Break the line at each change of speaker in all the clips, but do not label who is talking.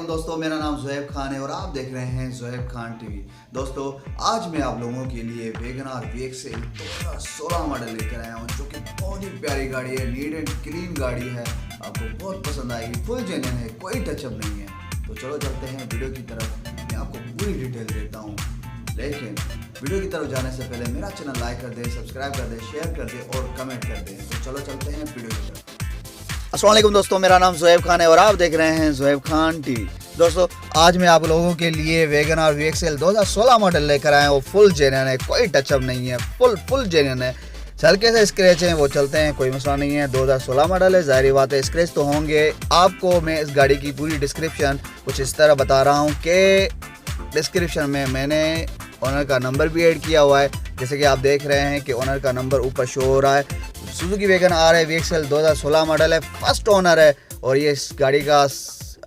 वालेकुम दोस्तों, मेरा नाम ज़ुहैब खान है और आप देख रहे हैं ज़ुहैब खान टीवी। दोस्तों, आज मैं आप लोगों के लिए वैगनआर VXL 2016 मॉडल लेकर आया हूँ, जो कि बहुत ही प्यारी गाड़ी है, नीट एंड क्लीन गाड़ी है। आपको बहुत पसंद आएगी, फुल जेन्युइन है, कोई टचअप नहीं है। तो चलो चलते हैं वीडियो की तरफ, मैं आपको पूरी डिटेल देता हूँ। लेकिन वीडियो की तरफ जाने से पहले मेरा चैनल लाइक कर दें, सब्सक्राइब कर दें, शेयर कर दें और कमेंट कर दें। तो चलो चलते हैं वीडियो की तरफ। अस्सलाम वालेकुम दोस्तों, मेरा नाम ज़ुहैब खान है और आप देख रहे हैं ज़ुहैब खान टीवी। दोस्तों, आज मैं आप लोगों के लिए वैगनआर VXL 2016 मॉडल लेकर आया हूँ। फुल जेन्युइन है, कोई टचअप नहीं है, फुल जेन्युइन है। हल्के से स्क्रैच हैं वो चलते हैं, कोई मसला नहीं है। 2016 मॉडल है, जाहिर बात है स्क्रैच तो होंगे। आपको मैं इस गाड़ी की पूरी डिस्क्रिप्शन कुछ इस तरह बता रहा हूँ कि डिस्क्रिप्शन में मैंने ओनर का नंबर भी ऐड किया हुआ है, जैसे कि आप देख रहे हैं कि ओनर का नंबर ऊपर शो हो रहा है। सुजुकी वैगनआर है, VXL 2016 मॉडल है, फर्स्ट ओनर है। और ये इस गाड़ी का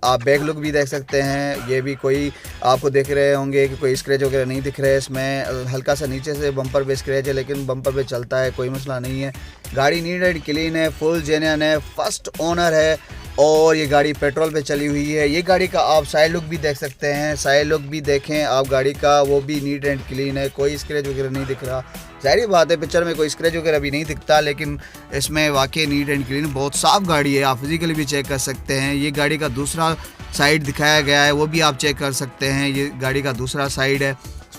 आप बैक लुक भी देख सकते हैं। ये भी कोई आपको देख रहे होंगे कि कोई स्क्रैच वगैरह नहीं दिख रहा है इसमें। हल्का सा नीचे से बम्पर पे स्क्रैच है, लेकिन बम्पर पे चलता है, कोई मसला नहीं है। गाड़ी नीट एंड क्लीन है, फुल जेन्युइन है, फर्स्ट ओनर है और ये गाड़ी पेट्रोल पे चली हुई है। ये गाड़ी का आप साइड लुक भी देख सकते हैं, साइड लुक भी देखें आप गाड़ी का, वो भी नीट एंड क्लीन है, कोई स्क्रैच वगैरह नहीं दिख रहा। जाहिर बात है पिक्चर में कोई स्क्रैच वगैरह भी नहीं दिखता, लेकिन इसमें वाकई नीट एंड क्लीन बहुत साफ़ गाड़ी है। आप फिजिकली भी चेक कर सकते हैं। ये गाड़ी का दूसरा साइड दिखाया गया है, वो भी आप चेक कर सकते हैं। ये गाड़ी का दूसरा साइड है,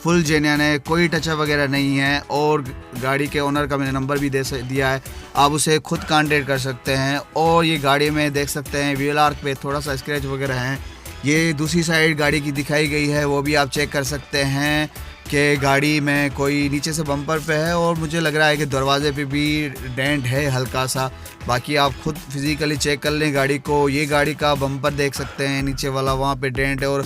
फुल जेन्युइन है, कोई टचअप वगैरह नहीं है। और गाड़ी के ओनर का मैंने नंबर भी दिया है, आप उसे खुद कांटेक्ट कर सकते हैं। और ये गाड़ी में देख सकते हैं व्हील आर्क पे थोड़ा सा स्क्रैच वगैरह है। ये दूसरी साइड गाड़ी की दिखाई गई है, वो भी आप चेक कर सकते हैं कि गाड़ी में कोई नीचे से बम्पर पे है और मुझे लग रहा है कि दरवाजे पे भी डेंट है हल्का सा। बाकी आप खुद फिजिकली चेक कर लें गाड़ी को। ये गाड़ी का बम्पर देख सकते हैं नीचे वाला, वहाँ पे डेंट है और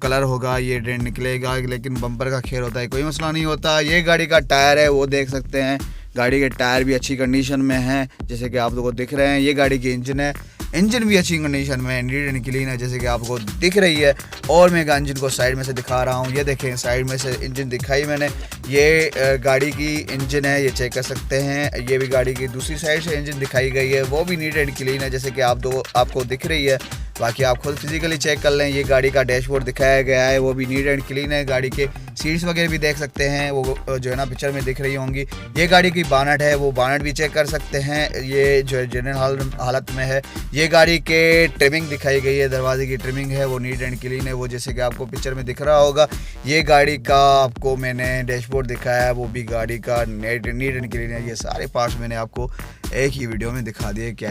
कलर होगा, ये डेंट निकलेगा, लेकिन बम्पर का खेल होता है, कोई मसला नहीं होता। ये गाड़ी का टायर है, वो देख सकते हैं। गाड़ी के टायर भी अच्छी कंडीशन में हैं, जैसे कि आप लोगों को दिख रहे हैं। ये गाड़ी की इंजन है, इंजन भी अच्छी कंडीशन में, नीट एंड क्लीन है, जैसे कि आपको दिख रही है। और मैं इंजन को साइड में से दिखा रहा हूँ, ये देखें साइड में से इंजन दिखाई मैंने। ये गाड़ी की इंजन है, ये चेक कर सकते हैं। ये भी गाड़ी की दूसरी साइड से इंजन दिखाई गई है, वो भी नीट एंड क्लीन है, जैसे कि आपको दिख रही है। बाकी आप खुद फिजिकली चेक कर लें। ये गाड़ी का डैशबोर्ड दिखाया गया है, वो भी नीट एंड क्लीन है। गाड़ी के सीट्स वगैरह भी देख सकते हैं, वो जो है ना पिक्चर में दिख रही होंगी। ये गाड़ी की बानट है, वो बानट भी चेक कर सकते हैं, ये जो जनरल हालत में है। ये गाड़ी के ट्रिमिंग दिखाई गई है, दरवाजे की ट्रिमिंग है, वो नीट एंड क्लीन है, वो जैसे कि आपको पिक्चर में दिख रहा होगा। ये गाड़ी का आपको मैंने डैशबोर्ड दिखाया है, वो भी गाड़ी का नीट एंड क्लीन है। ये सारे पार्ट्स मैंने आपको एक ही वीडियो में दिखा दिए क्या